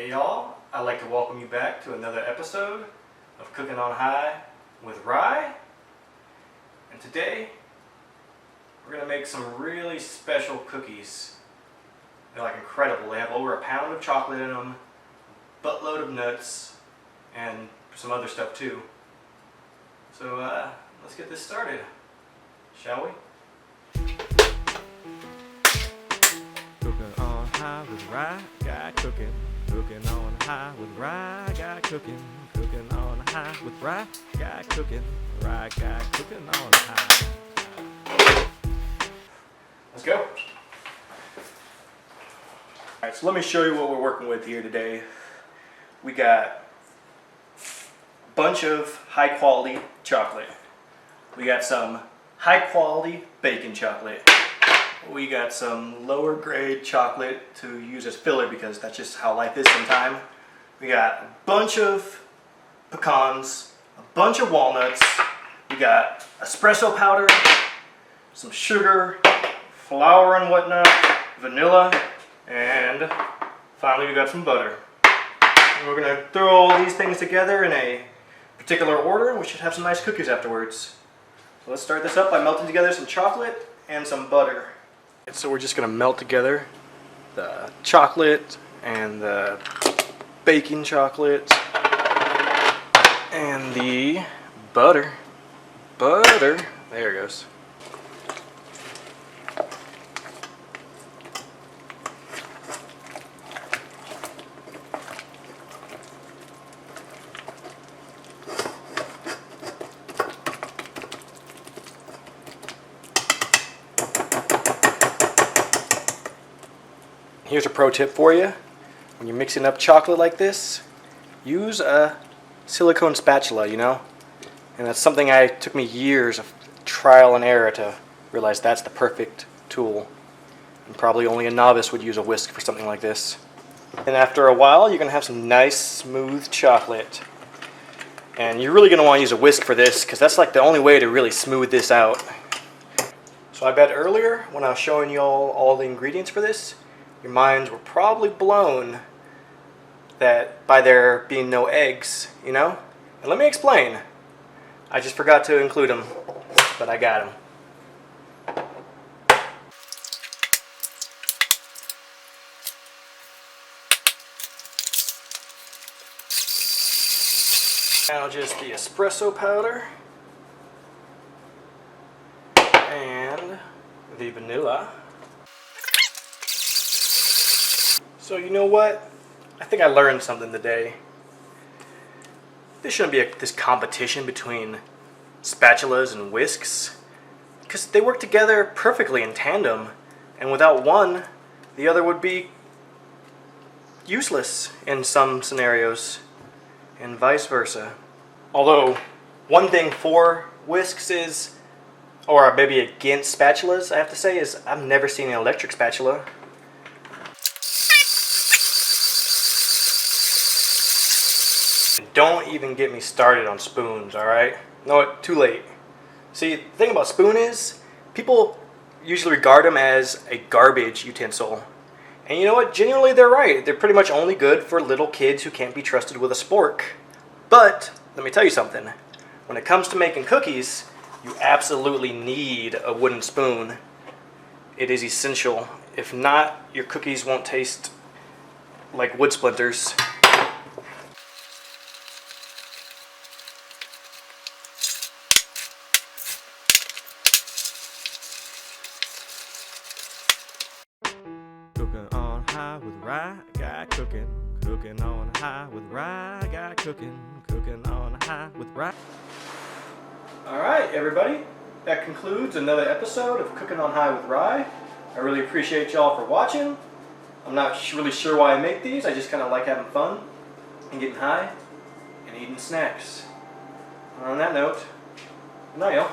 Hey y'all, I'd like to welcome you back to another episode of Cooking on High with Rye. And today, we're going to make some really special cookies. They're like incredible. They have over a pound of chocolate in them, a buttload of nuts, and some other stuff too. So let's get this started, shall we? Cooking on high with Rye Guy cooking. Cooking on high with Rye Guy cooking. Cooking on high with Rye Guy cooking. Rye Guy cooking on high. Let's go. Alright, so let me show you what we're working with here today. We got a bunch of high quality chocolate. We got some high quality bacon chocolate. We got some lower grade chocolate to use as filler because that's just how life is sometimes. We got a bunch of pecans, a bunch of walnuts. We got espresso powder, some sugar, flour and whatnot, vanilla, and finally we got some butter. And we're going to throw all these things together in a particular order and we should have some nice cookies afterwards. So let's start this up by melting together some chocolate and some butter. So we're just going to melt together the chocolate and the baking chocolate and the butter. There it goes. Here's a pro tip for you. When you're mixing up chocolate like this, use a silicone spatula, you know? And that's something took me years of trial and error to realize that's the perfect tool. And probably only a novice would use a whisk for something like this. And after a while, you're going to have some nice, smooth chocolate. And you're really going to want to use a whisk for this because that's like the only way to really smooth this out. So I bet earlier when I was showing you all the ingredients for this, your minds were probably blown that by there being no eggs, you know? And let me explain. I just forgot to include them, but I got them. Now just the espresso powder and the vanilla. So you know what? I think I learned something today. There shouldn't be this competition between spatulas and whisks because they work together perfectly in tandem, and without one, the other would be useless in some scenarios, and vice versa. Although, one thing for whisks is, or maybe against spatulas, I have to say, is I've never seen an electric spatula. Don't even get me started on spoons, alright? No, too late. See, the thing about spoon is, people usually regard them as a garbage utensil. And you know what? Genuinely, they're right. They're pretty much only good for little kids who can't be trusted with a spork. But, let me tell you something. When it comes to making cookies, you absolutely need a wooden spoon. It is essential. If not, your cookies won't taste like wood splinters. Cooking on high with Rye Guy cooking. Cooking on high with Rye Guy cooking. Cooking on high with Rye. Alright everybody, that concludes another episode of Cooking on High with Rye. I really appreciate y'all for watching. I'm not really sure why I make these, I just kind of like having fun and getting high and eating snacks. And on that note, good night y'all.